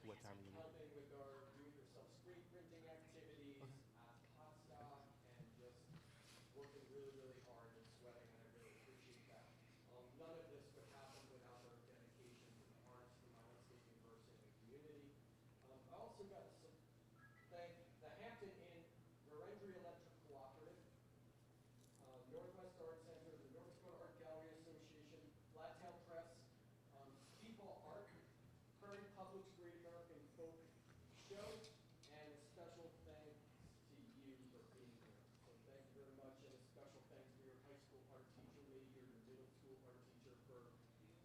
what time are you? helping with our do-it-yourself screen printing activities Okay. at NOTSTOCK, and just working really, really hard and sweating, and I really appreciate that. None of this would happen without their dedication to the arts, the Minot State University, and the community. I also got to thank the Hampton Inn Narendra Electric Cooperative, Northwest Art Center, the North Dakota Art Gallery Association, Flattail Press, People Art, Prairie Public's Great American Folk Show, and a special thanks to you for being here. So thank you very much, and a special thanks to your high school art teacher, maybe your middle school art teacher, for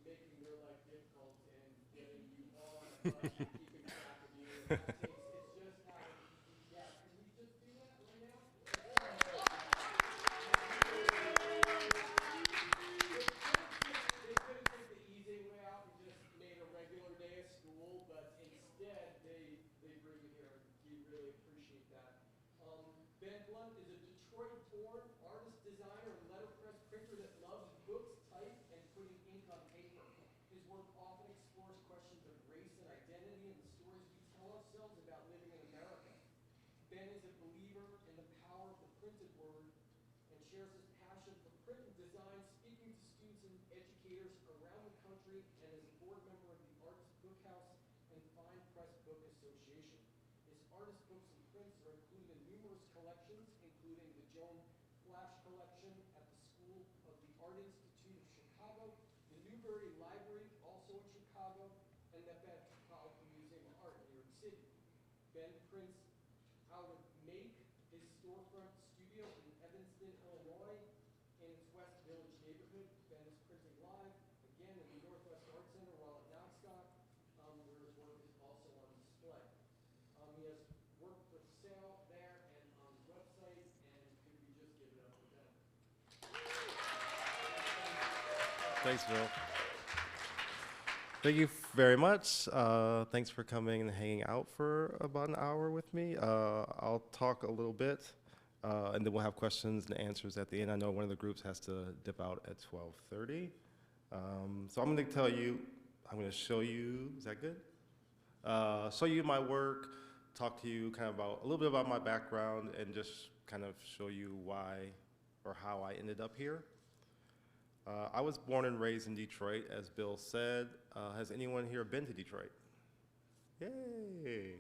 making your life difficult and getting you all on a budget, keeping track of you. And that takes, it's just not an easy, yeah, can we just do that right now? They couldn't take the easy way out and just made a regular day of school, but instead they bring you here. We really appreciate that. Ben Blount is a Detroit-born artist, designer, and letterpress printer that loves books, type, and putting ink on paper. His work often explores questions of race and identity and the stories we tell ourselves about living in America. Ben is a believer in the power of the printed word and shares his passion for print and design, speaking to students and educators around the country, and is a board member of the Arts Bookhouse and Fine Press Book Association. His artist books and prints are included in numerous collections, including the Joan Flash Collection at the School of the Art Institute of Chicago, the Newberry Library, also in Chicago, and the Metropolitan Museum of Art in New York City. Ben prints out of Make, his storefront studio in Evanston, Illinois, in its West Village neighborhood. Ben is printing live, again, in the Northwest Art Center while at NOTSTOCK, where his work is also on display. He has work for sale there and on his website, and could we just give it up for Ben? Thanks, Bill. Thank you very much. Thanks for coming and hanging out for about an hour with me. I'll talk a little bit, and then we'll have questions and answers at the end. I know one of the groups has to dip out at 12:30. So I'm going to tell you, I'm going to show you, is that good? Show you my work, talk to you kind of about a little bit about my background, and just kind of show you why or how I ended up here. I was born and raised in Detroit, as Bill said. Has anyone here been to Detroit? Yay!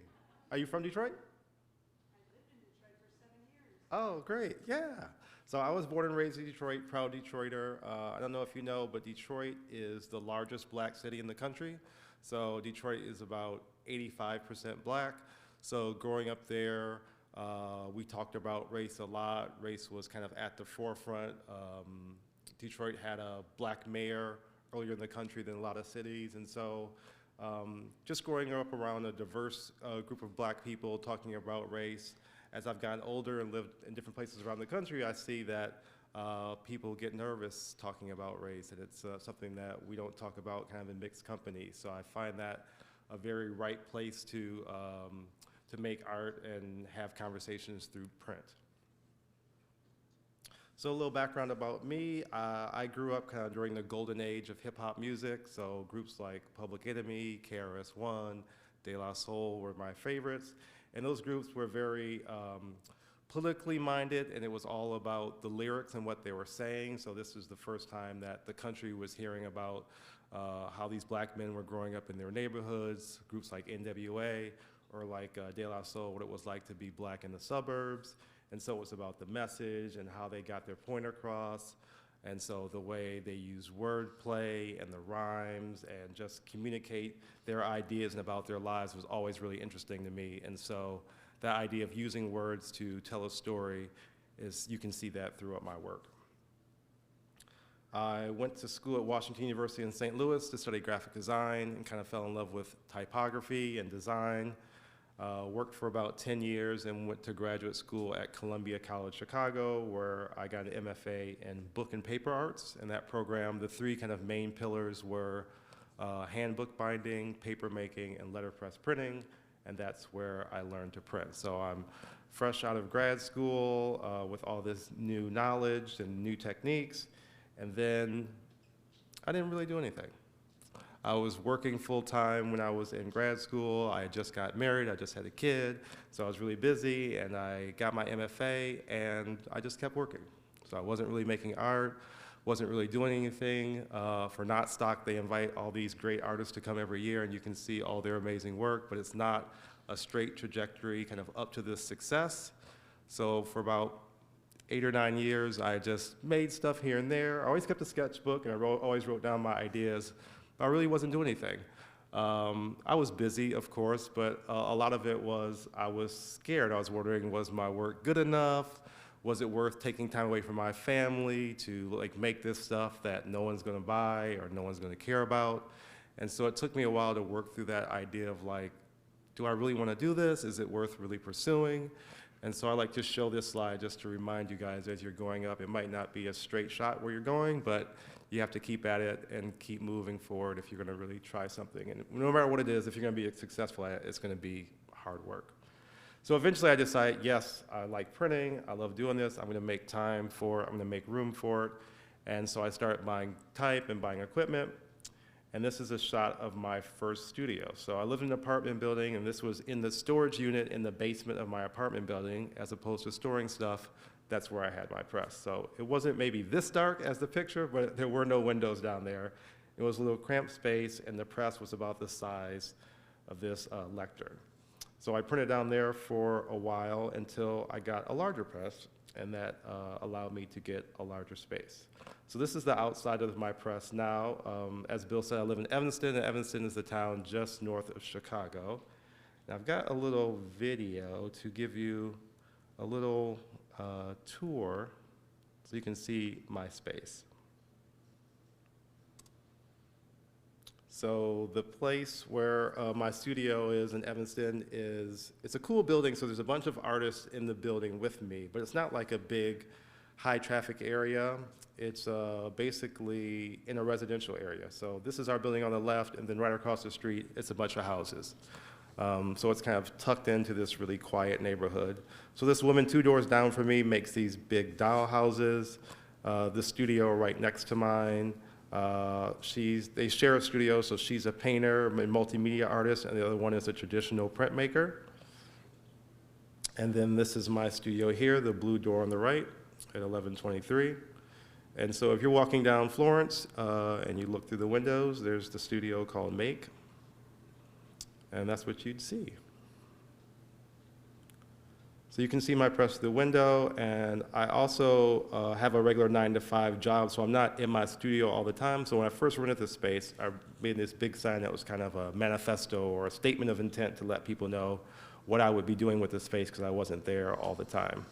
Are you from Detroit? I lived in Detroit for 7 years. Oh, great, yeah. So I was born and raised in Detroit, proud Detroiter. I don't know if you know, but Detroit is the largest black city in the country. So Detroit is about 85% black. So growing up there, we talked about race a lot. Race was kind of at the forefront. Detroit had a black mayor earlier in the country than a lot of cities. And so just growing up around a diverse group of black people talking about race, as I've gotten older and lived in different places around the country, I see that people get nervous talking about race, and it's something that we don't talk about kind of in mixed company. So I find that a very right place to make art and have conversations through print. So a little background about me. I grew up kind of during the golden age of hip hop music, so groups like Public Enemy, KRS-One, De La Soul were my favorites. And those groups were very politically minded, and it was all about the lyrics and what they were saying. So this was the first time that the country was hearing about how these black men were growing up in their neighborhoods, groups like NWA, or like De La Soul, what it was like to be black in the suburbs. And so it was about the message and how they got their point across. And so the way they use wordplay and the rhymes and just communicate their ideas and about their lives was always really interesting to me. And so that idea of using words to tell a story is, you can see that throughout my work. I went to school at Washington University in St. Louis to study graphic design and kind of fell in love with typography and design. Worked for about 10 years and went to graduate school at Columbia College Chicago, where I got an MFA in book and paper arts. In that program, the three kind of main pillars were handbook binding, paper making, and letterpress printing, and that's where I learned to print. So I'm fresh out of grad school with all this new knowledge and new techniques, and then I didn't really do anything. I was working full-time when I was in grad school. I had just got married, I just had a kid, so I was really busy, and I got my MFA, and I just kept working. So I wasn't really making art, wasn't really doing anything. For NOTSTOCK, they invite all these great artists to come every year, and you can see all their amazing work, but it's not a straight trajectory kind of up to this success. So for about 8 or 9 years, I just made stuff here and there. I always kept a sketchbook, and I always wrote down my ideas. I really wasn't doing anything. I was busy, of course, but a lot of it was I was scared. I was wondering, was my work good enough? Was it worth taking time away from my family to like make this stuff that no one's gonna buy or no one's gonna care about? And so it took me a while to work through that idea of like, do I really wanna do this? Is it worth really pursuing? And so I like to show this slide just to remind you guys as you're going up, it might not be a straight shot where you're going, but you have to keep at it and keep moving forward if you're gonna really try something. And no matter what it is, if you're gonna be successful at it, it's gonna be hard work. So eventually I decided, yes, I like printing, I love doing this, I'm gonna make time for it, I'm gonna make room for it. And so I started buying type and buying equipment. And this is a shot of my first studio. So I lived in an apartment building, and this was in the storage unit in the basement of my apartment building, as opposed to storing stuff. That's where I had my press. So it wasn't maybe this dark as the picture, but there were no windows down there. It was a little cramped space, and the press was about the size of this lectern. So I printed down there for a while until I got a larger press, and that allowed me to get a larger space. So this is the outside of my press now. As Bill said, I live in Evanston, and Evanston is the town just north of Chicago. And I've got a little video to give you a little tour so you can see my space. So the place where my studio is in Evanston it's a cool building, so there's a bunch of artists in the building with me, but it's not like a big high traffic area. It's basically in a residential area. So this is our building on the left, and then right across the street, it's a bunch of houses. So it's kind of tucked into this really quiet neighborhood. So this woman 2 doors down from me makes these big doll houses. The studio right next to mine, they share a studio, so she's a painter and multimedia artist, and the other one is a traditional printmaker. And then this is my studio here, the blue door on the right at 1123. And so if you're walking down Florence and you look through the windows, there's the studio called Make, and that's what you'd see. So you can see my press through the window, and I also have a regular 9-to-5 job, so I'm not in my studio all the time. So when I first rented this space, I made this big sign that was kind of a manifesto or a statement of intent to let people know what I would be doing with this space because I wasn't there all the time.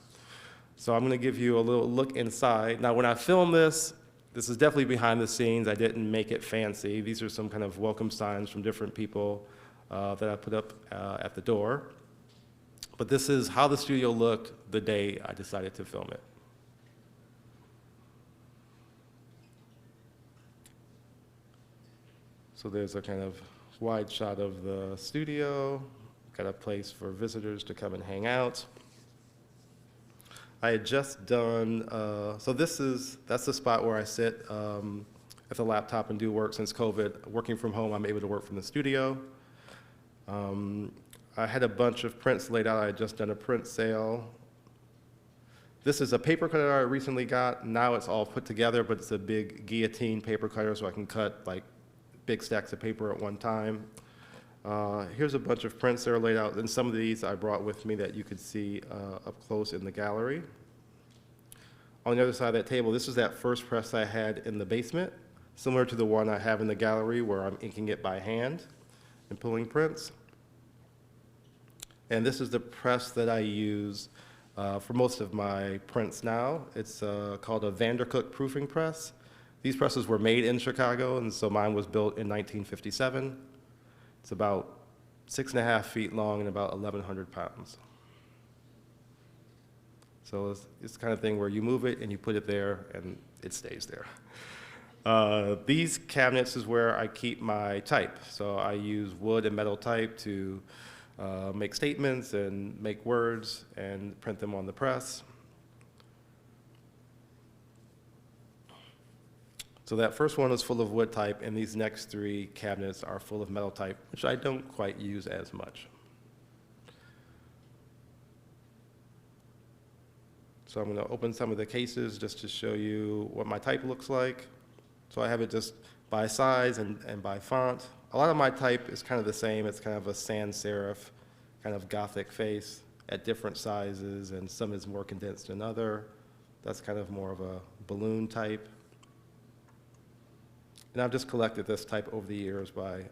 So I'm gonna give you a little look inside. Now when I filmed this is definitely behind the scenes. I didn't make it fancy. These are some kind of welcome signs from different people that I put up at the door. But this is how the studio looked the day I decided to film it. So there's a kind of wide shot of the studio. Got a place for visitors to come and hang out. I had just done, so that's the spot where I sit at the laptop and do work since COVID. Working from home, I'm able to work from the studio. I had a bunch of prints laid out. I had just done a print sale. This is a paper cutter I recently got. Now it's all put together, but it's a big guillotine paper cutter, so I can cut like big stacks of paper at one time. Here's a bunch of prints that are laid out, and some of these I brought with me that you could see up close in the gallery. On the other side of that table, this is that first press I had in the basement, similar to the one I have in the gallery where I'm inking it by hand and pulling prints. And this is the press that I use for most of my prints now. It's called a Vandercook proofing press. These presses were made in Chicago, and so mine was built in 1957. It's about 6.5 feet long and about 1,100 pounds. So it's the kind of thing where you move it and you put it there and it stays there. These cabinets is where I keep my type. So I use wood and metal type to make statements and make words and print them on the press. So that first one is full of wood type, and these next three cabinets are full of metal type, which I don't quite use as much. So I'm going to open some of the cases just to show you what my type looks like. So I have it just by size and by font. A lot of my type is kind of the same. It's kind of a sans serif, kind of Gothic face at different sizes, and some is more condensed than other. That's kind of more of a balloon type. And I've just collected this type over the years by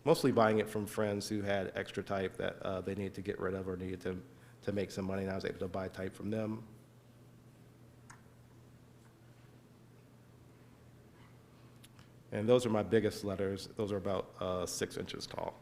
mostly buying it from friends who had extra type that they needed to get rid of or needed to make some money, and I was able to buy type from them. And those are my biggest letters. Those are about 6 inches tall.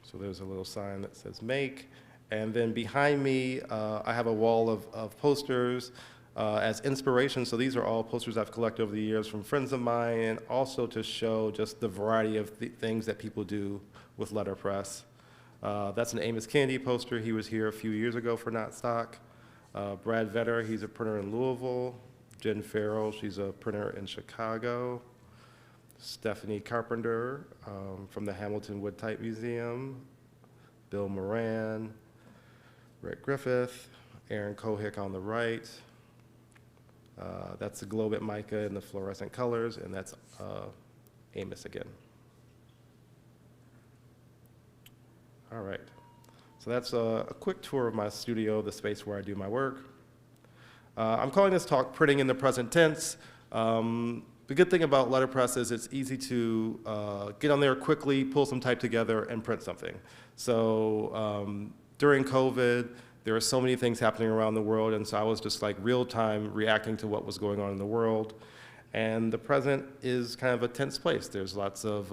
So there's a little sign that says make. And then behind me, I have a wall of posters as inspiration. So these are all posters I've collected over the years from friends of mine, and also to show just the variety of things that people do with letterpress. That's an Amos Kennedy poster. He was here a few years ago for NOTSTOCK. Brad Vetter, he's a printer in Louisville. Jen Farrell, she's a printer in Chicago. Stephanie Carpenter from the Hamilton Wood Type Museum. Bill Moran, Rick Griffith, Aaron Kohick on the right. That's the Globit mica in the fluorescent colors, and that's Amos again. All right, so that's a quick tour of my studio, the space where I do my work. I'm calling this talk Printing in the Present Tense. The good thing about letterpress is it's easy to get on there quickly, pull some type together, and print something. So during COVID, there were so many things happening around the world, and so I was just like real time reacting to what was going on in the world. And the present is kind of a tense place. There's lots of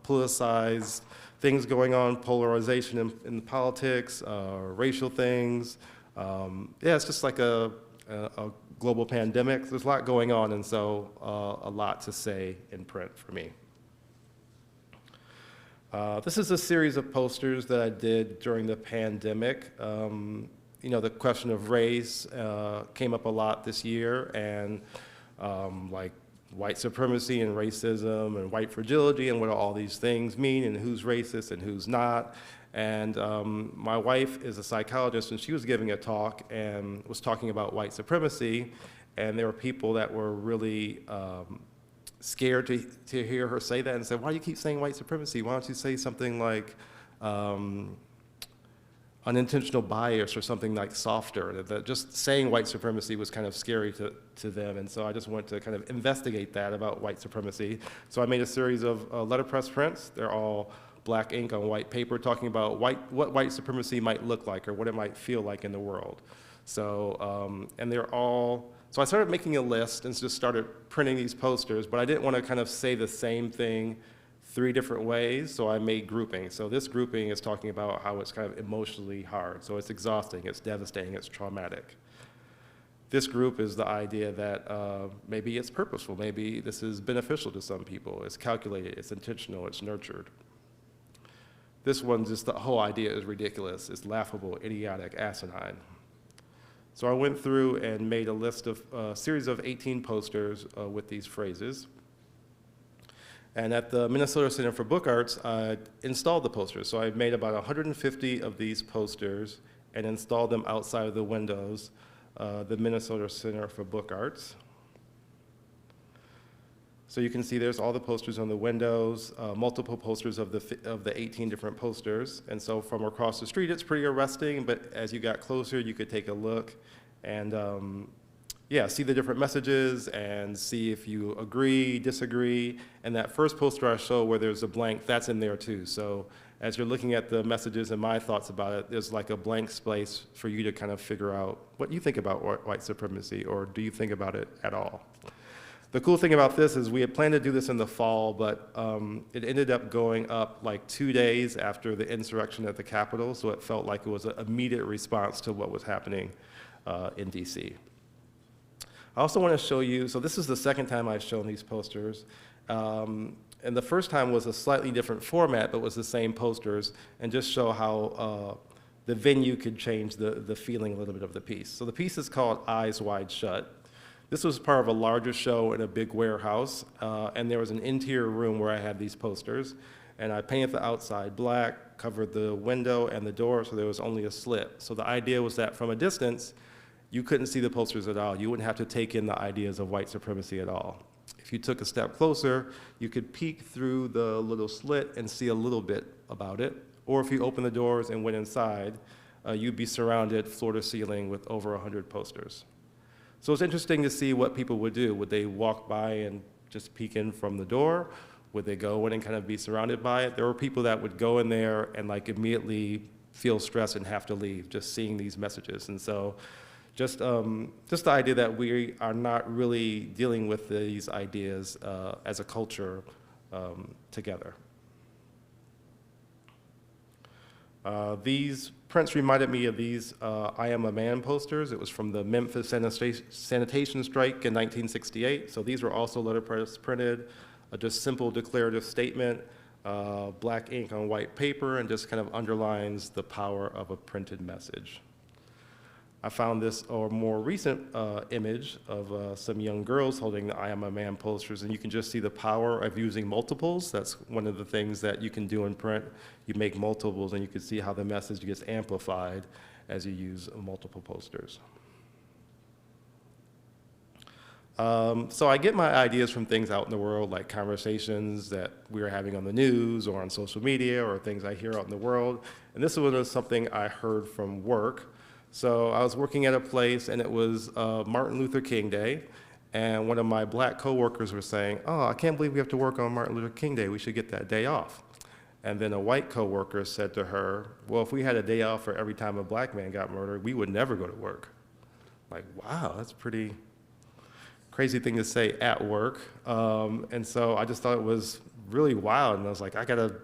politicized things going on, polarization in politics, racial things. Yeah, it's just like a global pandemic. There's a lot going on, and so a lot to say in print for me. This is a series of posters that I did during the pandemic. You know, the question of race came up a lot this year, and like white supremacy and racism and white fragility and what all these things mean and who's racist and who's not. And my wife is a psychologist, and she was giving a talk and was talking about white supremacy, and there were people that were really scared to hear her say that and said, why do you keep saying white supremacy? Why don't you say something like unintentional bias or something like softer? That just saying white supremacy was kind of scary to them, and so I just wanted to kind of investigate that about white supremacy. So I made a series of letterpress prints. They're all black ink on white paper talking about what white supremacy might look like or what it might feel like in the world. So, and they're all, so I started making a list and just started printing these posters, but I didn't want to kind of say the same thing 3 different ways, so I made groupings. So this grouping is talking about how it's kind of emotionally hard. So it's exhausting, it's devastating, it's traumatic. This group is the idea that maybe it's purposeful, maybe this is beneficial to some people, it's calculated, it's intentional, it's nurtured. This one, just the whole idea is ridiculous, it's laughable, idiotic, asinine. So I went through and made a list of a series of 18 posters with these phrases. And at the Minnesota Center for Book Arts, I installed the posters. So I made about 150 of these posters and installed them outside of the windows, the Minnesota Center for Book Arts. So you can see there's all the posters on the windows, multiple posters of the 18 different posters. And so from across the street, it's pretty arresting, but as you got closer, you could take a look and yeah, see the different messages and see if you agree, disagree. And that first poster I show where there's a blank, that's in there too. So as you're looking at the messages and my thoughts about it, there's like a blank space for you to kind of figure out what you think about white supremacy, or do you think about it at all? The cool thing about this is we had planned to do this in the fall, but it ended up going up like 2 days after the insurrection at the Capitol, so it felt like it was an immediate response to what was happening in DC. I also want to show you, so this is the second time I've shown these posters, and the first time was a slightly different format, but was the same posters, and just show how the venue could change the feeling a little bit of the piece. So the piece is called Eyes Wide Shut. This was part of a larger show in a big warehouse, and there was an interior room where I had these posters, and I painted the outside black, covered the window and the door so there was only a slit. So the idea was that from a distance, you couldn't see the posters at all. You wouldn't have to take in the ideas of white supremacy at all. If you took a step closer, you could peek through the little slit and see a little bit about it. Or if you opened the doors and went inside, you'd be surrounded floor to ceiling with over 100 posters. So it's interesting to see what people would do. Would they walk by and just peek in from the door? Would they go in and kind of be surrounded by it? There were people that would go in there and like immediately feel stressed and have to leave just seeing these messages. And so just the idea that we are not really dealing with these ideas as a culture together. These prints reminded me of these I Am a Man posters. It was from the Memphis sanitation strike in 1968. So these were also letterpress printed, just simple declarative statement, black ink on white paper, and just kind of underlines the power of a printed message. I found this more recent image of some young girls holding the I Am a Man posters, and you can just see the power of using multiples. That's one of the things that you can do in print. You make multiples, and you can see how the message gets amplified as you use multiple posters. So I get my ideas from things out in the world, like conversations that we're having on the news or on social media or things I hear out in the world. And this was something I heard from work. So I was working at a place, and it was Martin Luther King Day, and one of my black coworkers was saying, "Oh, I can't believe we have to work on Martin Luther King Day. We should get that day off." And then a white coworker said to her, "Well, if we had a day off for every time a black man got murdered, we would never go to work." Like, wow, that's pretty crazy thing to say at work. And so I just thought it was really wild, and I was like, I gotta,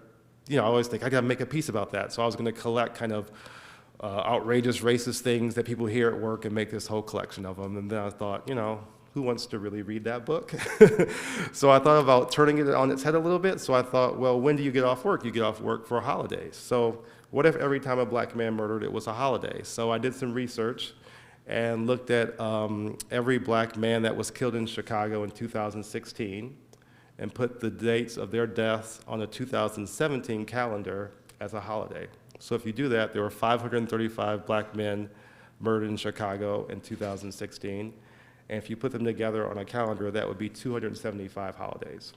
I always think I gotta make a piece about that. So I was gonna collect kind of outrageous racist things that people hear at work and make this whole collection of them. And then I thought, who wants to really read that book? So I thought about turning it on its head a little bit. So I thought, well, when do you get off work? You get off work for holidays. So what if every time a black man murdered, it was a holiday? So I did some research and looked at every black man that was killed in Chicago in 2016 and put the dates of their deaths on a 2017 calendar as a holiday. So if you do that, there were 535 black men murdered in Chicago in 2016. And if you put them together on a calendar, that would be 275 holidays.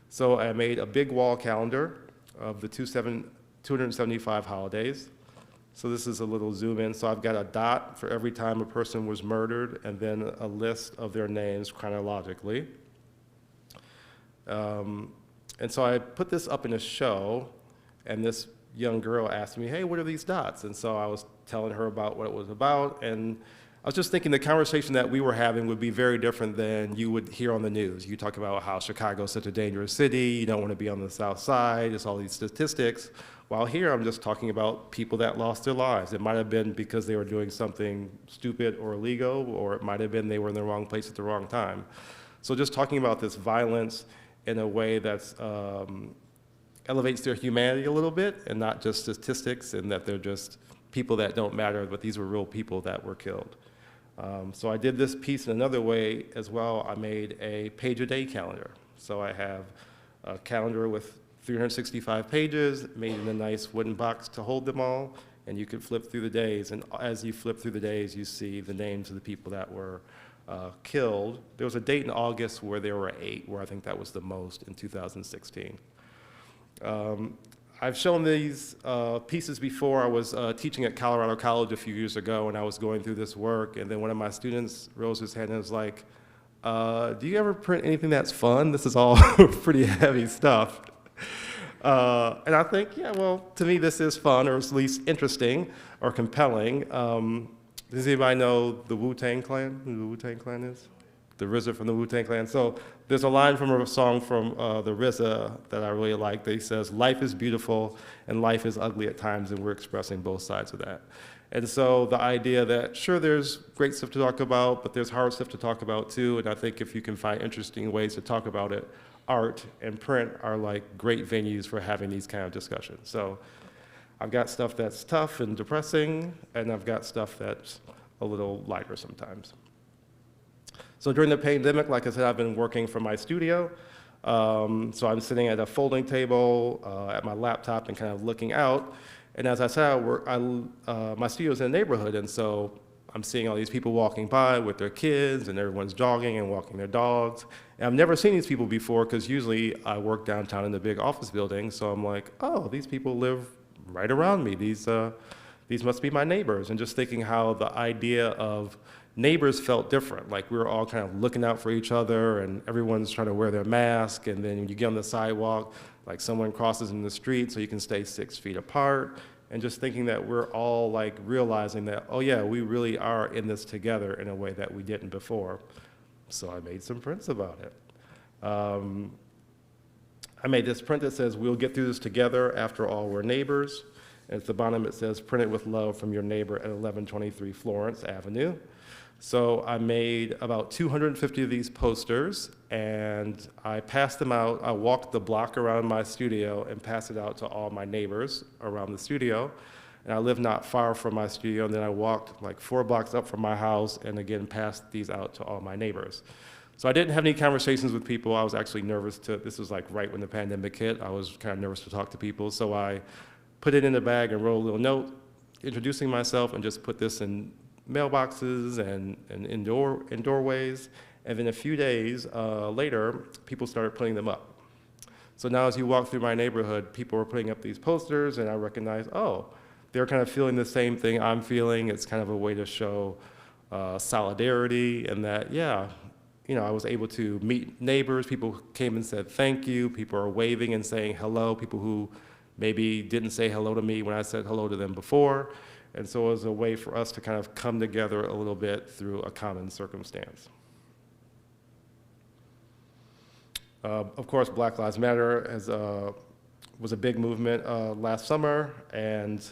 So I made a big wall calendar of the 275 holidays. So this is a little zoom in. So I've got a dot for every time a person was murdered, and then a list of their names chronologically. And so I put this up in a show, and this young girl asked me, "Hey, what are these dots?" And so I was telling her about what it was about, and I was just thinking the conversation that we were having would be very different than you would hear on the news. You talk about how Chicago is such a dangerous city, you don't want to be on the South Side, it's all these statistics. While here, I'm just talking about people that lost their lives. It might have been because they were doing something stupid or illegal, or it might have been they were in the wrong place at the wrong time. So just talking about this violence in a way that's elevates their humanity a little bit, and not just statistics, and that they're just people that don't matter, but these were real people that were killed. So I did this piece in another way as well. I made a page-a-day calendar. So I have a calendar with 365 pages, made in a nice wooden box to hold them all, and you could flip through the days, and as you flip through the days, you see the names of the people that were killed. There was a date in August where there were 8, where I think that was the most in 2016. I've shown these pieces before. I was teaching at Colorado College a few years ago, and I was going through this work, and then one of my students rose his hand and was like, "Do you ever print anything that's fun? This is all pretty heavy stuff." And I think, yeah, well, to me this is fun, or at least interesting or compelling. Does anybody know the Wu-Tang Clan? Who the Wu-Tang Clan is? The RZA from the Wu-Tang Clan. So there's a line from a song from the RZA that I really like that he says, "Life is beautiful and life is ugly at times," and we're expressing both sides of that. And so the idea that, sure, there's great stuff to talk about, but there's hard stuff to talk about too, and I think if you can find interesting ways to talk about it, art and print are like great venues for having these kind of discussions. So I've got stuff that's tough and depressing, and I've got stuff that's a little lighter sometimes. So during the pandemic, like I said, I've been working from my studio. So I'm sitting at a folding table at my laptop and kind of looking out. And as I said, my studio's in a neighborhood, and so I'm seeing all these people walking by with their kids, and everyone's jogging and walking their dogs. And I've never seen these people before, because usually I work downtown in the big office building, so I'm like, oh, these people live right around me. These must be my neighbors. And just thinking how the idea of neighbors felt different. Like we were all kind of looking out for each other, and everyone's trying to wear their mask, and then when you get on the sidewalk, like someone crosses in the street so you can stay 6 feet apart. And just thinking that we're all like realizing that, oh yeah, we really are in this together in a way that we didn't before. So I made some prints about it. I made this print that says, we'll get through this together, after all we're neighbors. And at the bottom it says, print it with love from your neighbor at 1123 Florence Avenue. So I made about 250 of these posters, and I passed them out. I walked the block around my studio and passed it out to all my neighbors around the studio. And I live not far from my studio, and then I walked like 4 blocks up from my house and again passed these out to all my neighbors. So I didn't have any conversations with people. I was actually nervous this was like right when the pandemic hit. I was kind of nervous to talk to people. So I put it in a bag and wrote a little note introducing myself, and just put this in mailboxes and in doorways. And then a few days later, people started putting them up. So now as you walk through my neighborhood, people are putting up these posters, and I recognize, oh, they're kind of feeling the same thing I'm feeling. It's kind of a way to show solidarity, and that, yeah, you know, I was able to meet neighbors. People came and said thank you. People are waving and saying hello. People who maybe didn't say hello to me when I said hello to them before. And so it was a way for us to kind of come together a little bit through a common circumstance. Of course, Black Lives Matter was a big movement last summer, and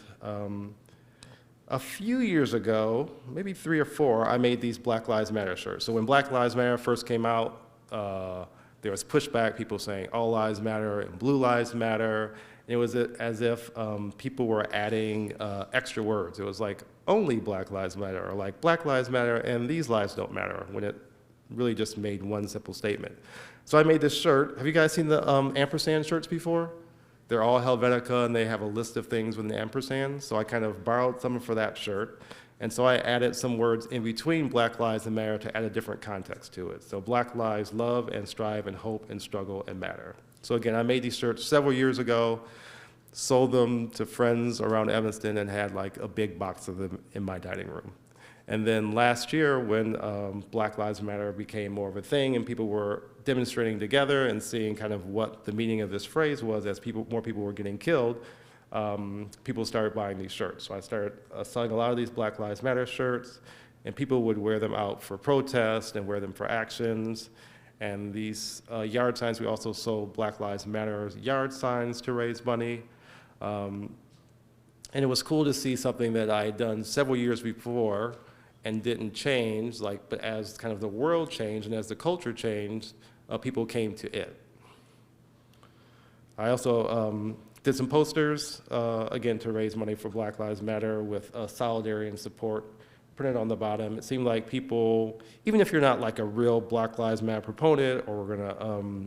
a few years ago, maybe 3 or 4, I made these Black Lives Matter shirts. So when Black Lives Matter first came out, there was pushback, people saying all lives matter and blue lives matter. And it was as if people were adding extra words. It was like, only Black Lives Matter, or like Black Lives Matter and these lives don't matter, when it really just made one simple statement. So I made this shirt. Have you guys seen the ampersand shirts before? They're all Helvetica, and they have a list of things with an ampersand. So I kind of borrowed some for that shirt. And so I added some words in between Black Lives and Matter to add a different context to it. So Black lives love and strive and hope and struggle and matter. So again, I made these shirts several years ago, sold them to friends around Evanston, and had like a big box of them in my dining room. And then last year, when Black Lives Matter became more of a thing and people were demonstrating together and seeing kind of what the meaning of this phrase was, as more people were getting killed, people started buying these shirts. So I started selling a lot of these Black Lives Matter shirts, and people would wear them out for protest and wear them for actions. And these yard signs, we also sold Black Lives Matter yard signs to raise money. And it was cool to see something that I had done several years before and didn't change, but as kind of the world changed and as the culture changed, people came to it. I also did some posters, again, to raise money for Black Lives Matter with solidarity and support printed on the bottom. It seemed like people, even if you're not like a real Black Lives Matter proponent, or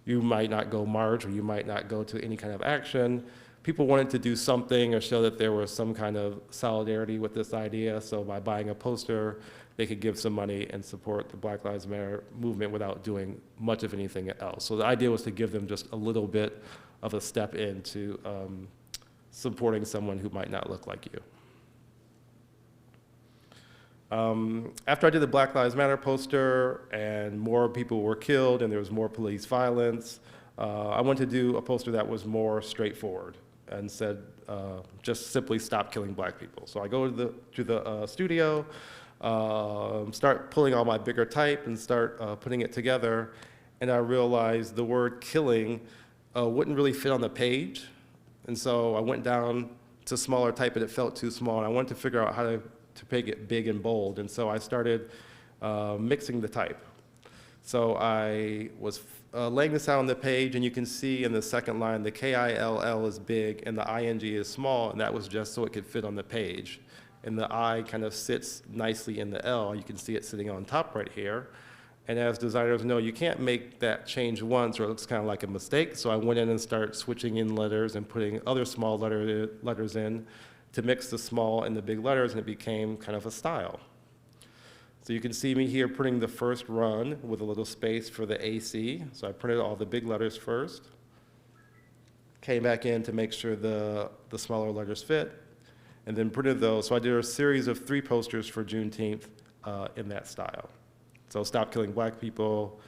you might not go march, or you might not go to any kind of action, people wanted to do something or show that there was some kind of solidarity with this idea. So by buying a poster, they could give some money and support the Black Lives Matter movement without doing much of anything else. So the idea was to give them just a little bit of a step into supporting someone who might not look like you. After I did the Black Lives Matter poster and more people were killed and there was more police violence, I wanted to do a poster that was more straightforward and said, just simply stop killing black people. So I go to the studio, start pulling all my bigger type and start putting it together, and I realized the word killing wouldn't really fit on the page. And so I went down to smaller type, and it felt too small, and I wanted to figure out how to make it big and bold. And so I started mixing the type. So I was laying this out on the page, and you can see in the second line, the KILL is big and the ING is small, and that was just so it could fit on the page. And the I kind of sits nicely in the L. You can see it sitting on top right here. And as designers know, you can't make that change once or it looks kind of like a mistake. So I went in and started switching in letters and putting other small letters in to mix the small and the big letters, and it became kind of a style. So you can see me here printing the first run with a little space for the AC. So I printed all the big letters first, came back in to make sure the smaller letters fit, and then printed those. So I did a series of 3 posters for Juneteenth in that style. So Stop Killing Black People,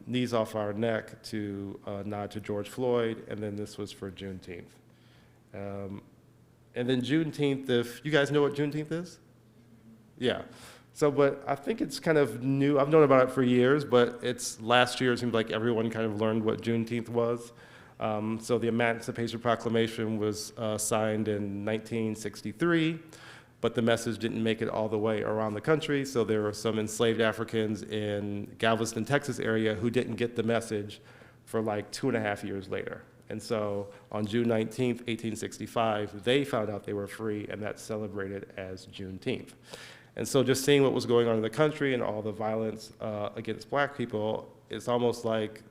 Knees Off Our Neck to nod to George Floyd, and then this was for Juneteenth. And then Juneteenth, if you guys know what Juneteenth is? Yeah. So, but I think it's kind of new. I've known about it for years, but it's last year it seemed like everyone kind of learned what Juneteenth was. So the Emancipation Proclamation was signed in 1963, but the message didn't make it all the way around the country. So there were some enslaved Africans in Galveston, Texas area who didn't get the message for like 2.5 years later. And so on June 19th, 1865, they found out they were free, and that's celebrated as Juneteenth. And so just seeing what was going on in the country and all the violence against black people, it's almost like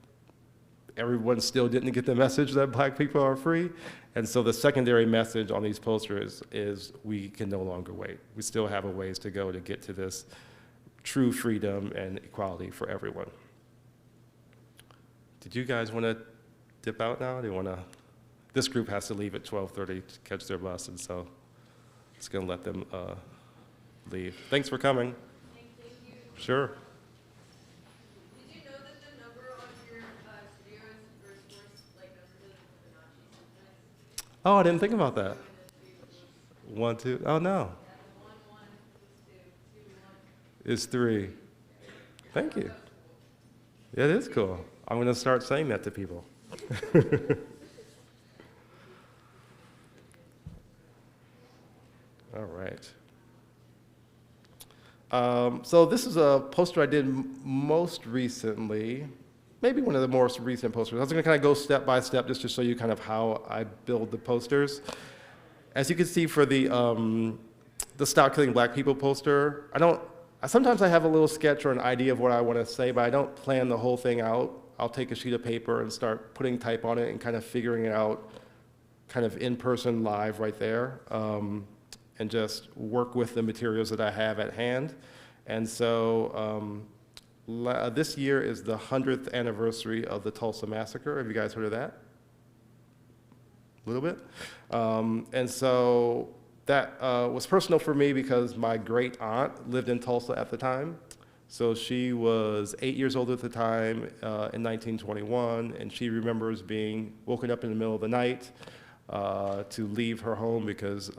everyone still didn't get the message that black people are free. And so the secondary message on these posters is we can no longer wait. We still have a ways to go to get to this true freedom and equality for everyone. Did you guys want to dip out now? Do you want to? This group has to leave at 12:30 to catch their bus, and so it's going to let them leave. Thanks for coming. Thank you. Sure. Did you know that the number on your studio is first like numbers of Fibonacci sometimes? Oh, I didn't think about that. 1, 2. Oh, no. Yeah, 1, 1 is 2, 2, 1. It's 3. Thank you. Yeah, it is cool. I'm going to start saying that to people. All right. So this is a poster I did most recently, maybe one of the more recent posters. I was going to kind of go step by step just to show you kind of how I build the posters. As you can see for the Stop Killing Black People poster, sometimes I have a little sketch or an idea of what I want to say, but I don't plan the whole thing out. I'll take a sheet of paper and start putting type on it and kind of figuring it out kind of in person live right there. And just work with the materials that I have at hand. And so this year is the 100th anniversary of the Tulsa Massacre. Have you guys heard of that? A little bit? And so that was personal for me because my great aunt lived in Tulsa at the time. So she was 8 years old at the time in 1921, and she remembers being woken up in the middle of the night to leave her home because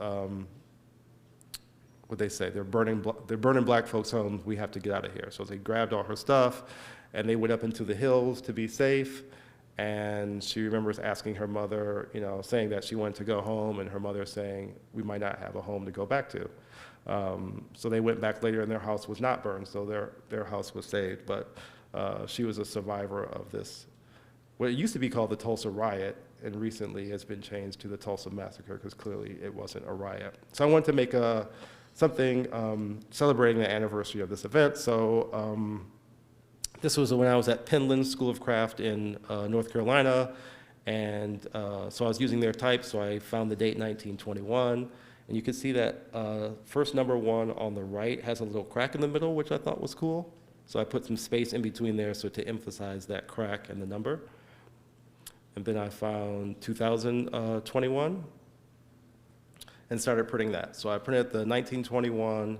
what they say, they're burning black folks' homes, we have to get out of here. So they grabbed all her stuff, and they went up into the hills to be safe, and she remembers asking her mother, saying that she wanted to go home, and her mother saying, we might not have a home to go back to. So they went back later, and their house was not burned, so their house was saved, but she was a survivor of this, what used to be called the Tulsa Riot, and recently has been changed to the Tulsa Massacre, because clearly it wasn't a riot. So I wanted to make something celebrating the anniversary of this event. So this was when I was at Penland School of Craft in North Carolina, and so I was using their type, so I found the date 1921, and you can see that first number 1 on the right has a little crack in the middle, which I thought was cool. So I put some space in between there so to emphasize that crack and the number. And then I found 2021 and started printing that. So I printed the 1921,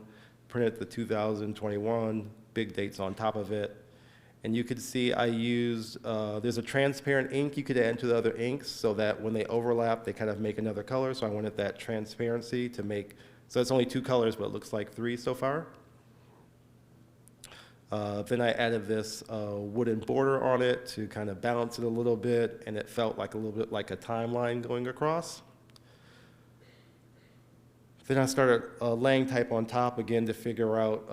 printed the 2021, big dates on top of it. And you could see I used, there's a transparent ink you could add to the other inks so that when they overlap, they kind of make another color. So I wanted that transparency to make, so it's only 2 colors, but it looks like 3 so far. Then I added this wooden border on it to kind of balance it a little bit, and it felt like a little bit like a timeline going across. Then I started laying type on top again to figure out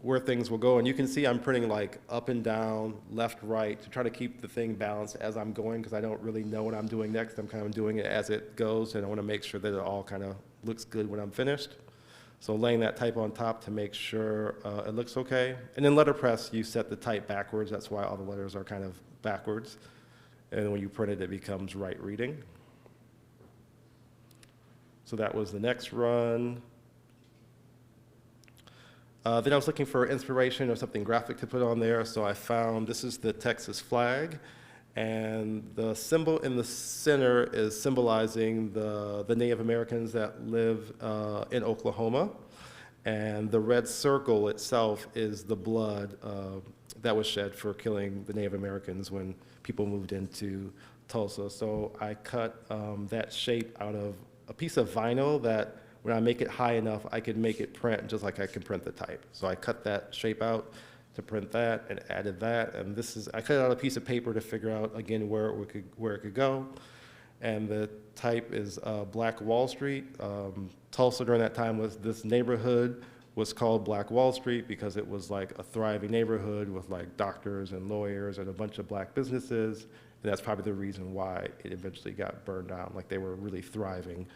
where things will go. And you can see I'm printing like up and down, left, right, to try to keep the thing balanced as I'm going, because I don't really know what I'm doing next. I'm kind of doing it as it goes, and I want to make sure that it all kind of looks good when I'm finished. So laying that type on top to make sure it looks okay. And in letterpress, you set the type backwards. That's why all the letters are kind of backwards. And when you print it, it becomes right reading. So that was the next run. Then I was looking for inspiration or something graphic to put on there, so I found this is the Texas flag, and the symbol in the center is symbolizing the Native Americans that live in Oklahoma, and the red circle itself is the blood that was shed for killing the Native Americans when people moved into Tulsa. So I cut that shape out of a piece of vinyl that when I make it high enough, I could make it print just like I can print the type. So I cut that shape out to print that and added that. And this is, I cut out a piece of paper to figure out, again, where it could go. And the type is Black Wall Street. Tulsa during that time this neighborhood was called Black Wall Street because it was like a thriving neighborhood with like doctors and lawyers and a bunch of black businesses. And that's probably the reason why it eventually got burned down. Like they were really thriving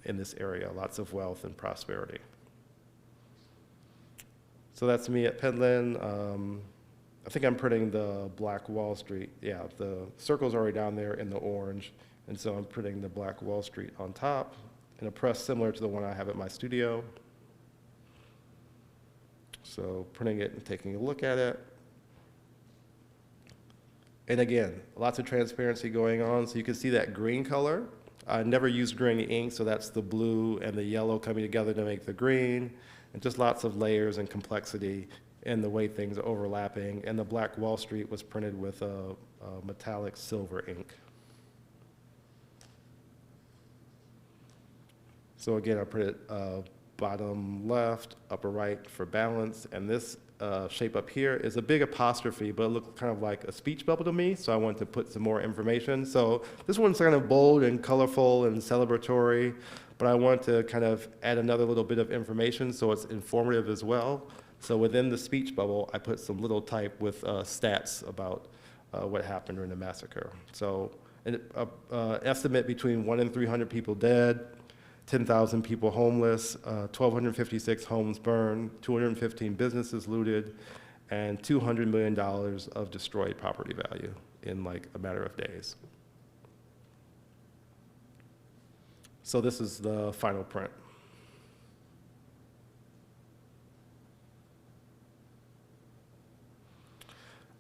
in this area, lots of wealth and prosperity. So that's me at Penland. I think I'm printing the Black Wall Street. Yeah, the circle's already down there in the orange, and so I'm printing the Black Wall Street on top in a press similar to the one I have at my studio. So printing it and taking a look at it. And again, lots of transparency going on, so you can see that green color. I never used green ink, so that's the blue and the yellow coming together to make the green, and just lots of layers and complexity in the way things are overlapping. And the Black Wall Street was printed with a metallic silver ink. So again, I printed bottom left, upper right for balance, and this shape up here is a big apostrophe, but it looked kind of like a speech bubble to me, so I wanted to put some more information. So this one's kind of bold and colorful and celebratory, but I want to kind of add another little bit of information so it's informative as well. So within the speech bubble, I put some little type with stats about what happened during the massacre. So an estimate between 1 and 300 people dead, 10,000 people homeless, 1,256 homes burned, 215 businesses looted, and $200 million of destroyed property value in like a matter of days. So this is the final print.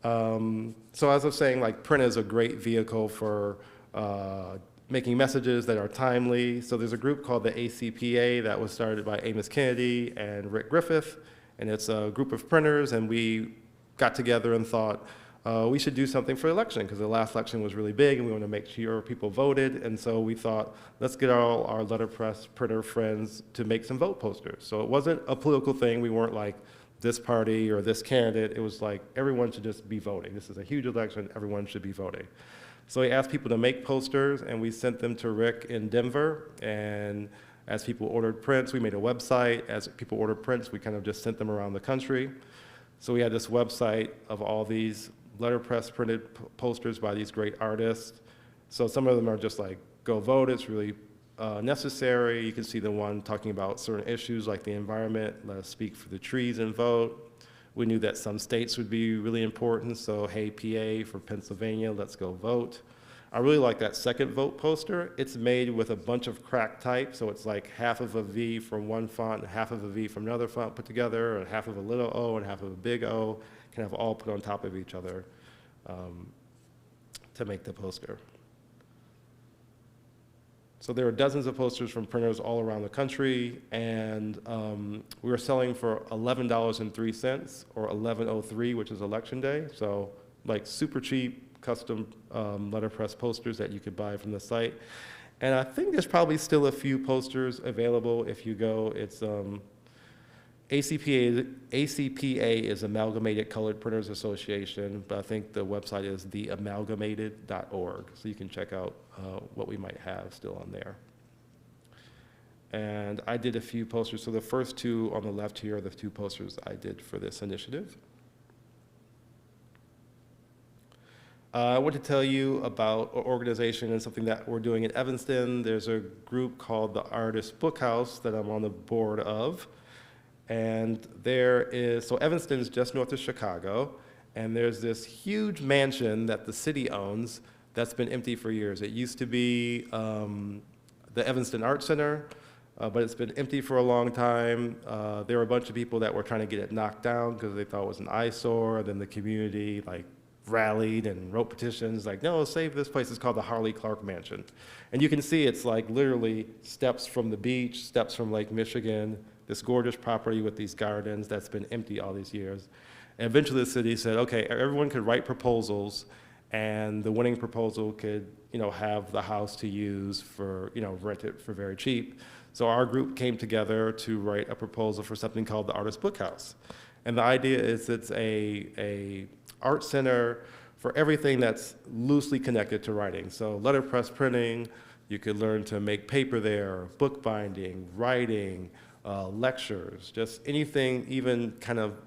So as I was saying, like print is a great vehicle for making messages that are timely. So there's a group called the ACPA that was started by Amos Kennedy and Rick Griffith, and it's a group of printers, and we got together and thought we should do something for the election because the last election was really big and we want to make sure people voted, and so we thought, let's get all our letterpress printer friends to make some vote posters. So it wasn't a political thing. We weren't like this party or this candidate. It was like everyone should just be voting. This is a huge election. Everyone should be voting. So we asked people to make posters, and we sent them to Rick in Denver. And as people ordered prints, we made a website. As people ordered prints, we kind of just sent them around the country. So we had this website of all these letterpress printed posters by these great artists. So some of them are just like, go vote, it's really necessary. You can see the one talking about certain issues like the environment, let us speak for the trees and vote. We knew that some states would be really important, so hey PA for Pennsylvania, let's go vote. I really like that second vote poster. It's made with a bunch of cracked type, so it's like half of a V from one font and half of a V from another font put together, and half of a little O and half of a big O, kind of all put on top of each other to make the poster. So there were dozens of posters from printers all around the country, and we were selling for $11.03 or $11.03, which is election day. So like super cheap custom letterpress posters that you could buy from the site. And I think there's probably still a few posters available if you go. It's ACPA is Amalgamated Colored Printers Association, but I think the website is theamalgamated.org, so you can check out what we might have still on there. And I did a few posters. So the first two on the left here are the two posters I did for this initiative. I want to tell you about an organization and something that we're doing in Evanston. There's a group called the Artist Book House that I'm on the board of. And so Evanston is just north of Chicago, and there's this huge mansion that the city owns that's been empty for years. It used to be the Evanston Art Center, but it's been empty for a long time. There were a bunch of people that were trying to get it knocked down because they thought it was an eyesore. Then the community rallied and wrote petitions like, no, save this place. It's called the Harley Clark Mansion. And you can see it's like literally steps from the beach, steps from Lake Michigan, this gorgeous property with these gardens that's been empty all these years. And eventually the city said, okay, everyone could write proposals, and the winning proposal could, have the house to use for, rent it for very cheap. So our group came together to write a proposal for something called the Artist Book House. And the idea is it's a art center for everything that's loosely connected to writing. So letterpress printing, you could learn to make paper there, bookbinding, writing, lectures, just anything even kind of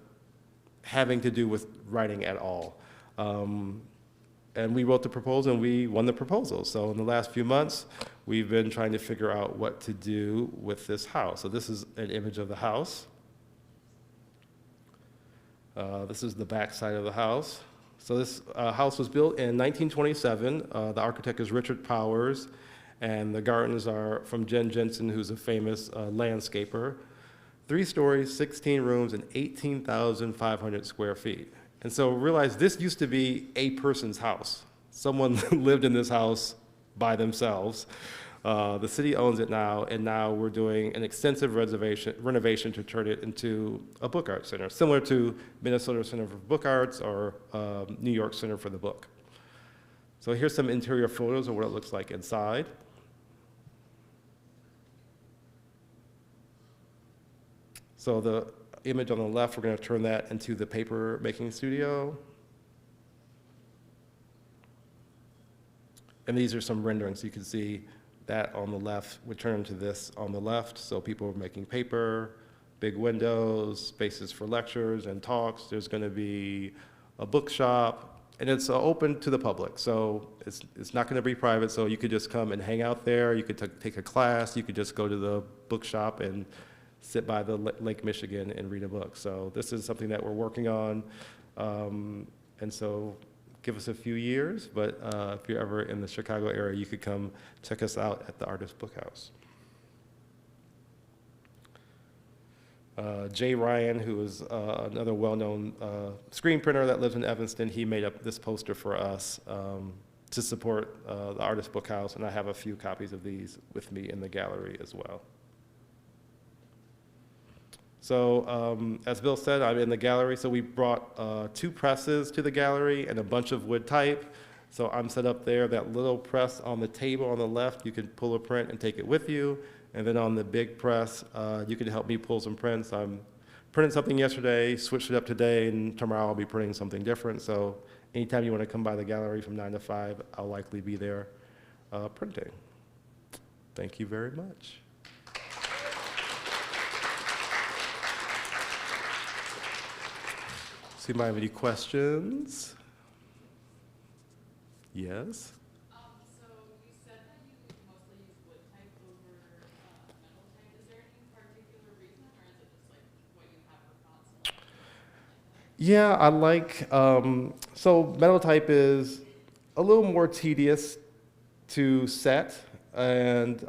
having to do with writing at all. And we wrote the proposal and we won the proposal. So in the last few months, we've been trying to figure out what to do with this house. So this is an image of the house. This is the back side of the house. So this house was built in 1927. The architect is Richard Powers, and the gardens are from Jen Jensen, who's a famous landscaper. 3 stories, 16 rooms, and 18,500 square feet. And so realize this used to be a person's house. Someone lived in this house by themselves. The city owns it now, and now we're doing an extensive renovation to turn it into a book art center, similar to Minnesota Center for Book Arts or New York Center for the Book. So here's some interior photos of what it looks like inside. So the image on the left, we're going to turn that into the paper making studio. And these are some renderings. You can see that on the left would turn into this on the left. So people are making paper, big windows, spaces for lectures and talks. There's going to be a bookshop, and it's open to the public. So it's not going to be private. So you could just come and hang out there. You could take a class. You could just go to the bookshop and sit by the Lake Michigan and read a book. So this is something that we're working on. And so give us a few years, but if you're ever in the Chicago area, you could come check us out at the Artist Book House. Jay Ryan, who is another well-known screen printer that lives in Evanston, he made up this poster for us to support the Artist Book House, and I have a few copies of these with me in the gallery as well. So as Bill said, I'm in the gallery. So we brought 2 presses to the gallery and a bunch of wood type. So I'm set up there. That little press on the table on the left, you can pull a print and take it with you. And then on the big press, you can help me pull some prints. I'm printing something yesterday, switched it up today, and tomorrow I'll be printing something different. So anytime you want to come by the gallery from 9 to 5, I'll likely be there printing. Thank you very much. See if I have any questions? Yes? So you said that you mostly use wood type over metal type. Is there any particular reason, or is it just like what you have for console? Yeah, I like, so metal type is a little more tedious to set, and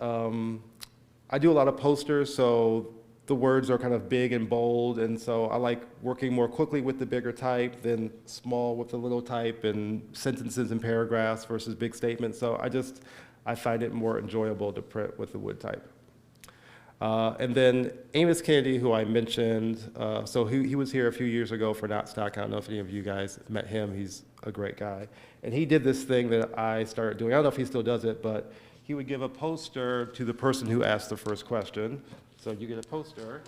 I do a lot of posters, so the words are kind of big and bold, and so I like working more quickly with the bigger type than small with the little type, and sentences and paragraphs versus big statements. So I find it more enjoyable to print with the wood type. And then Amos Kennedy, who I mentioned, so he was here a few years ago for NOTSTOCK. I don't know if any of you guys met him. He's a great guy. And he did this thing that I started doing. I don't know if he still does it, but he would give a poster to the person who asked the first question. So you get a poster.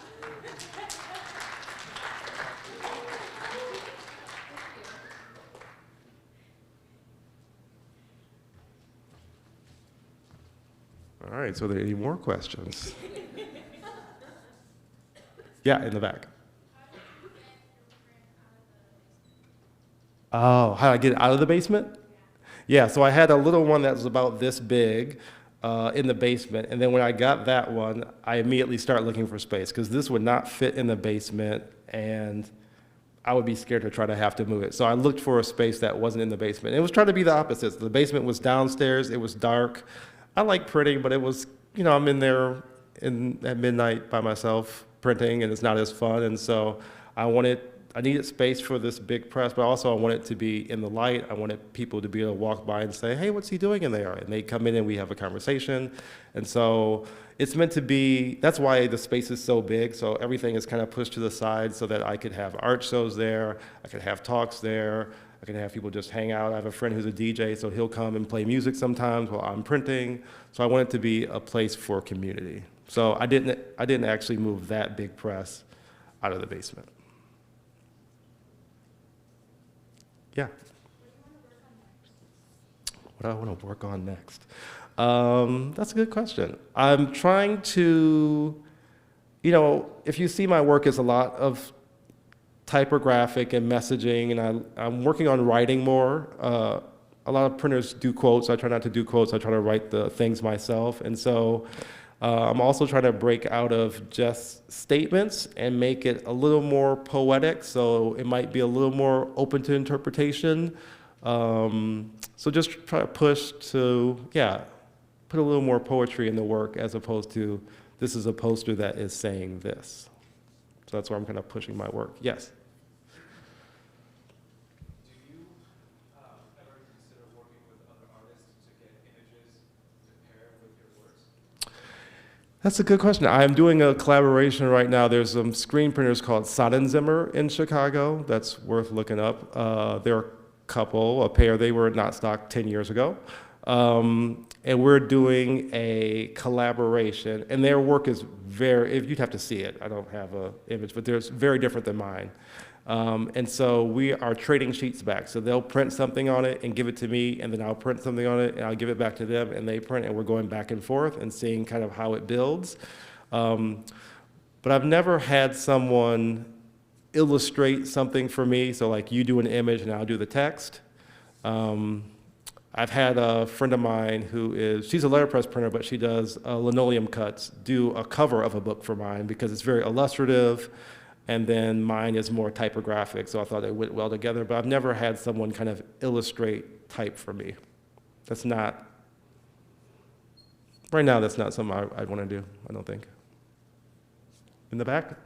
All right, so are there any more questions? Yeah, in the back. Oh, how did I get it out of the basement? Yeah, so I had a little one that was about this big in the basement, and then when I got that one, I immediately started looking for space because this would not fit in the basement, and I would be scared to try to have to move it. So I looked for a space that wasn't in the basement. It was trying to be the opposite. The basement was downstairs, it was dark. I like printing, but it was, you know, I'm in there at midnight by myself printing, and it's not as fun, and so I needed space for this big press, but also I wanted it to be in the light. I wanted people to be able to walk by and say, hey, what's he doing in there? And they come in and we have a conversation. And so it's meant to be, that's why the space is so big. So everything is kind of pushed to the side so that I could have art shows there. I could have talks there. I could have people just hang out. I have a friend who's a DJ, so he'll come and play music sometimes while I'm printing. So I want it to be a place for community. So I didn't actually move that big press out of the basement. Yeah. What do I want to work on next? That's a good question. I'm trying to, you know, if you see my work, it's a lot of typographic and messaging, and I'm working on writing more. A lot of printers do quotes. I try not to do quotes. I try to write the things myself. And so I'm also trying to break out of just statements and make it a little more poetic, so it might be a little more open to interpretation. So just try to push to, yeah, put a little more poetry in the work as opposed to this is a poster that is saying this. So that's where I'm kind of pushing my work. Yes? Do you ever consider working with other artists to get images to pair with your works? That's a good question. I'm doing a collaboration right now. There's some screen printers called Sonnenzimmer in Chicago. That's worth looking up. They're a pair. They were at NOTSTOCK 10 years ago. And we're doing a collaboration. And their work is you'd have to see it. I don't have an image, but it's very different than mine. And so we are trading sheets back. So they'll print something on it and give it to me, and then I'll print something on it and I'll give it back to them, and they print, and we're going back and forth and seeing kind of how it builds. But I've never had someone illustrate something for me. So like you do an image and I'll do the text. I've had a friend of mine she's a letterpress printer, but she does linoleum cuts, do a cover of a book for mine because it's very illustrative. And then mine is more typographic, so I thought it went well together. But I've never had someone kind of illustrate type for me. Right now, that's not something I'd want to do, I don't think. In the back? I came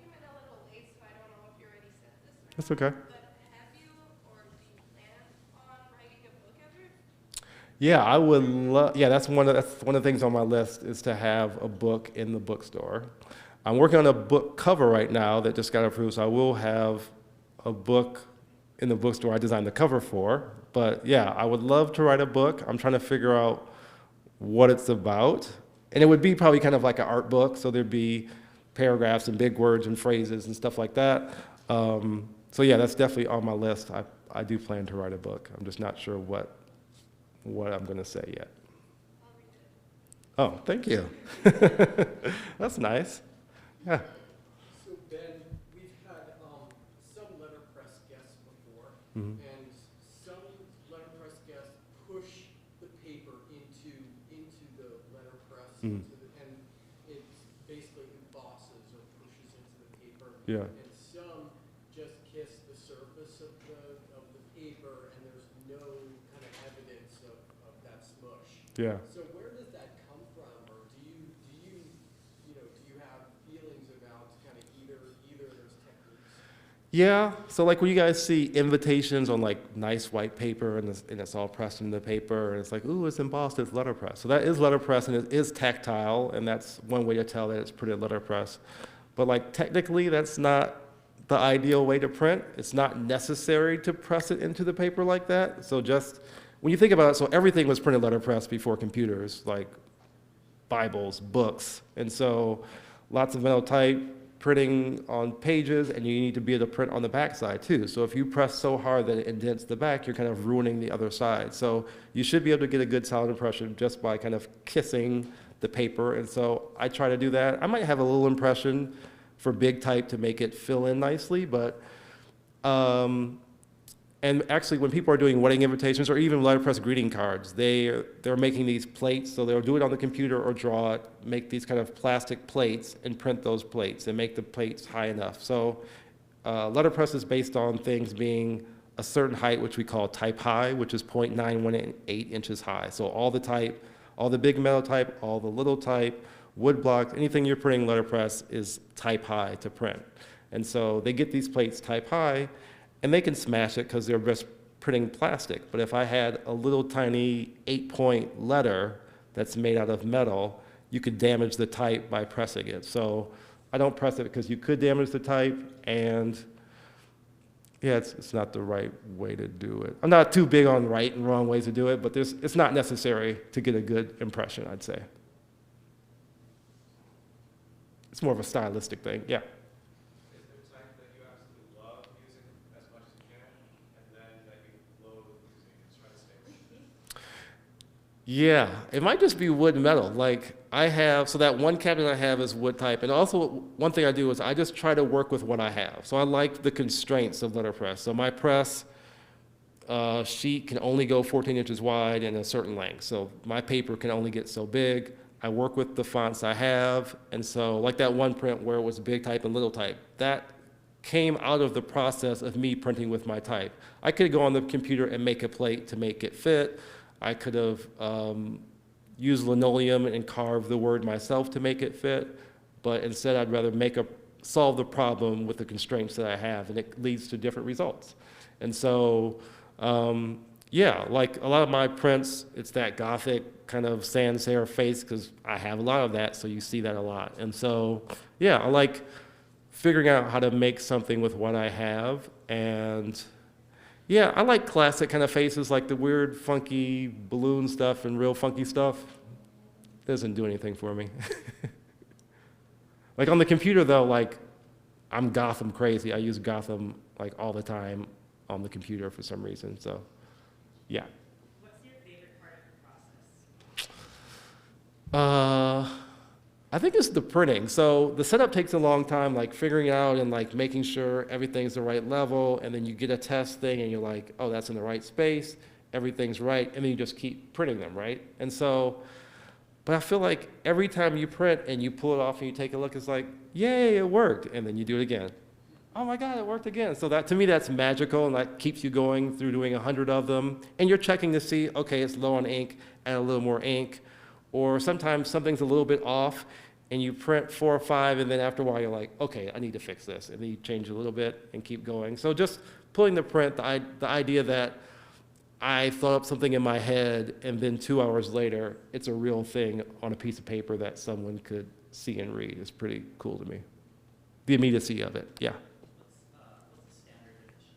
in a little late, so I don't know if you already said this or That's not, okay. but have you or do you plan on writing a book ever? Yeah, I would love. Yeah, that's one of the things on my list is to have a book in the bookstore. I'm working on a book cover right now that just got approved, so I will have a book in the bookstore I designed the cover for. But yeah, I would love to write a book. I'm trying to figure out what it's about. And it would be probably kind of like an art book, so there'd be paragraphs and big words and phrases and stuff like that. So yeah, that's definitely on my list. I do plan to write a book. I'm just not sure what I'm going to say yet. Oh, thank you. That's nice. Yeah. So Ben, we've had some letterpress guests before, Mhm. and some letterpress guests push the paper into the letterpress, Mhm. and it basically embosses or pushes into the paper. Yeah. And some just kiss the surface of the paper, and there's no kind of evidence of that smush. Yeah. So where does that come from, or do you have feelings about kind of either of those techniques? Yeah, so like when you guys see invitations on like nice white paper and it's all pressed into the paper and it's like, ooh, it's embossed, it's letterpress. So that is letterpress and it is tactile, and that's one way to tell that it's printed letterpress. But like technically that's not the ideal way to print. It's not necessary to press it into the paper like that. So just, when you think about it, so everything was printed letterpress before computers, like Bibles, books. And so lots of metal type, printing on pages, and you need to be able to print on the back side too. So if you press so hard that it indents the back, you're kind of ruining the other side. So you should be able to get a good solid impression just by kind of kissing the paper. And so I try to do that. I might have a little impression for big type to make it fill in nicely, but, and actually when people are doing wedding invitations or even letterpress greeting cards, they're making these plates, so they'll do it on the computer or draw it, make these kind of plastic plates and print those plates and make the plates high enough. So letterpress is based on things being a certain height, which we call type high, which is 0.918 inches high. So all the type, all the big metal type, all the little type, wood blocks, anything you're printing letterpress is type high to print. And so they get these plates type high, and they can smash it because they're just printing plastic. But if I had a little tiny 8-point letter that's made out of metal, you could damage the type by pressing it. So I don't press it because you could damage the type, and yeah, it's not the right way to do it. I'm not too big on right and wrong ways to do it, but it's not necessary to get a good impression, I'd say. It's more of a stylistic thing, yeah. Is there a type that you absolutely love using as much as you can, and then that you loathe using and try to stay away from it? Yeah, it might just be wood and metal. Like I have, so that one cabinet I have is wood type. And also one thing I do is I just try to work with what I have. So I like the constraints of letterpress. So my press sheet can only go 14 inches wide and a certain length. So my paper can only get so big. I work with the fonts I have. And so like that one print where it was big type and little type, that came out of the process of me printing with my type. I could go on the computer and make a plate to make it fit. I could have used linoleum and carved the word myself to make it fit, but instead I'd rather solve the problem with the constraints that I have, and it leads to different results. And so, yeah, like a lot of my prints, it's that Gothic kind of sans serif face, because I have a lot of that, so you see that a lot. And so, yeah, I like figuring out how to make something with what I have, and yeah, I like classic kind of faces, like the weird, funky balloon stuff and real funky stuff. Doesn't do anything for me. Like on the computer though, like I'm Gotham crazy. I use Gotham like all the time on the computer for some reason, so yeah. What's your favorite part of the process? I think it's the printing. So the setup takes a long time, like figuring out and like making sure everything's the right level, and then you get a test thing and you're like, oh, that's in the right space, everything's right, and then you just keep printing them, right? And so, but I feel like every time you print and you pull it off and you take a look, it's like, yay, it worked, and then you do it again. Oh my God, it worked again. So that, to me, that's magical, and that keeps you going through doing 100 of them, and you're checking to see, okay, it's low on ink, add a little more ink, or sometimes something's a little bit off, and you print 4 or 5, and then after a while you're like, okay, I need to fix this, and then you change a little bit and keep going. So just pulling the print, the idea that I thought up something in my head, and then 2 hours later, it's a real thing on a piece of paper that someone could see and read is pretty cool to me. The immediacy of it, yeah. What's the standard edition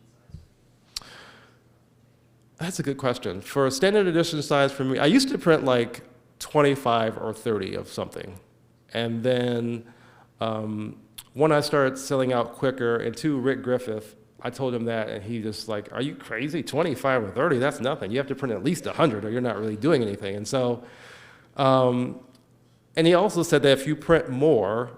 size? That's a good question. For a standard edition size for me, I used to print like 25 or 30 of something. And then when I started selling out quicker, and to Rick Griffith, I told him that, and he just like, are you crazy? 25 or 30, that's nothing. You have to print at least 100 or you're not really doing anything. And so, and he also said that if you print more,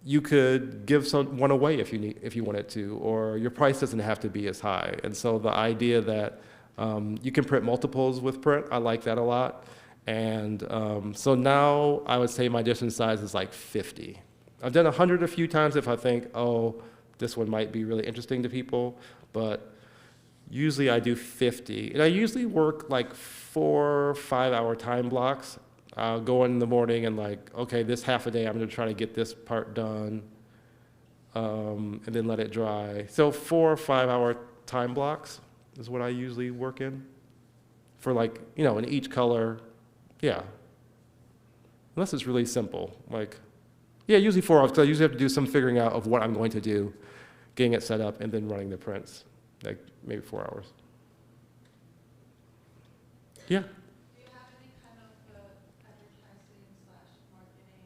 you could give one away if you wanted to, or your price doesn't have to be as high. And so the idea that you can print multiples with print, I like that a lot. And so now I would say my edition size is like 50. I've done 100 a few times if I think, oh, this one might be really interesting to people, but usually I do 50. And I usually work like 4 or 5 hour time blocks. I'll go in the morning and like, okay, this half a day I'm gonna try to get this part done, and then let it dry. So 4 or 5 hour time blocks is what I usually work in for like, in each color. Yeah, unless it's really simple, like, yeah, usually 4 hours, because I usually have to do some figuring out of what I'm going to do, getting it set up, and then running the prints, like maybe 4 hours. Yeah? Do you have any kind of advertising / marketing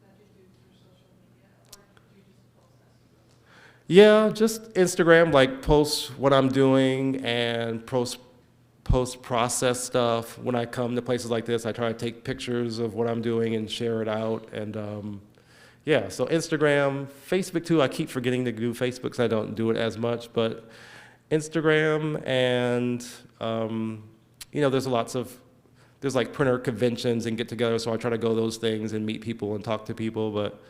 that you do through social media, or do you just post as you go? Yeah, just Instagram, like post what I'm doing and post post-process stuff. When I come to places like this, I try to take pictures of what I'm doing and share it out. And yeah, so Instagram, Facebook too. I keep forgetting to do Facebook because I don't do it as much. But Instagram and there's like printer conventions and get-togethers. So I try to go to those things and meet people and talk to people. But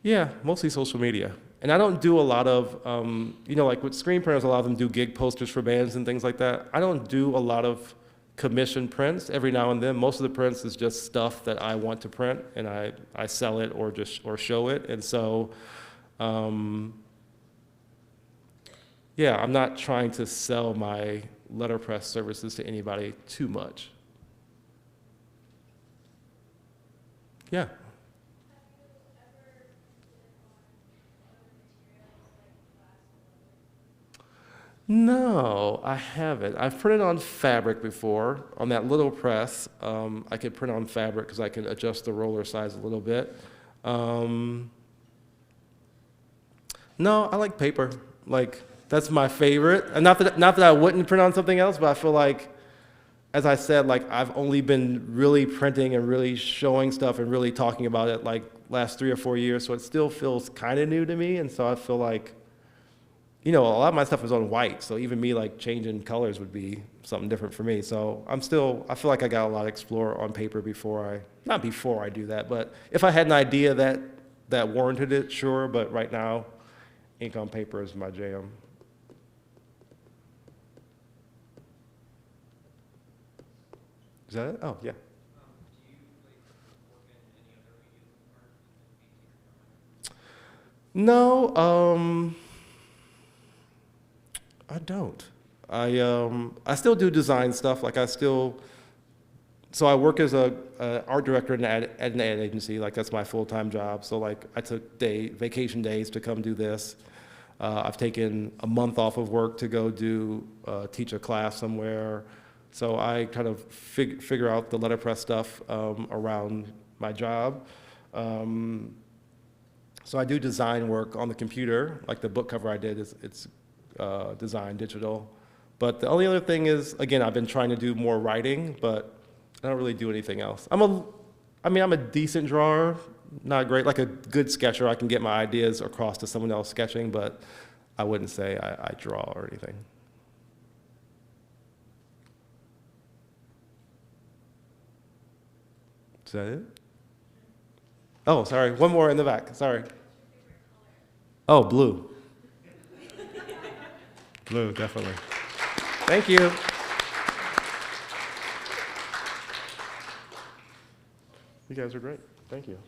yeah, mostly social media. And I don't do a lot of, like with screen printers, a lot of them do gig posters for bands and things like that. I don't do a lot of commission prints. Every now and then, most of the prints is just stuff that I want to print, and I sell it or show it. And so, yeah, I'm not trying to sell my letterpress services to anybody too much. Yeah. No, I haven't. I've printed on fabric before. On that little press, I could print on fabric because I can adjust the roller size a little bit. No, I like paper. Like, that's my favorite. And not that I wouldn't print on something else, but I feel like, as I said, like I've only been really printing and really showing stuff and really talking about it like last 3 or 4 years, so it still feels kind of new to me. And so I feel like, a lot of my stuff is on white, so even me like changing colors would be something different for me. So I feel like I got a lot to explore on paper not before I do that, but if I had an idea that warranted it, sure, but right now, ink on paper is my jam. Is that it? Oh, yeah. Do you work in any other medium of art than painting or drawing? No, I don't. I still do design stuff. Like so I work as a art director at an ad agency. Like that's my full-time job. So like I took vacation days to come do this. I've taken a month off of work to go teach a class somewhere. So I kind of figure out the letterpress stuff around my job. So I do design work on the computer. Like the book cover I did it's design digital. But the only other thing is, again, I've been trying to do more writing, but I don't really do anything else. I'm a decent drawer, not great, like a good sketcher. I can get my ideas across to someone else sketching, but I wouldn't say I draw or anything. Is that it? Oh, sorry, one more in the back, sorry. Oh, blue. Blue, definitely. Thank you. You guys are great. Thank you.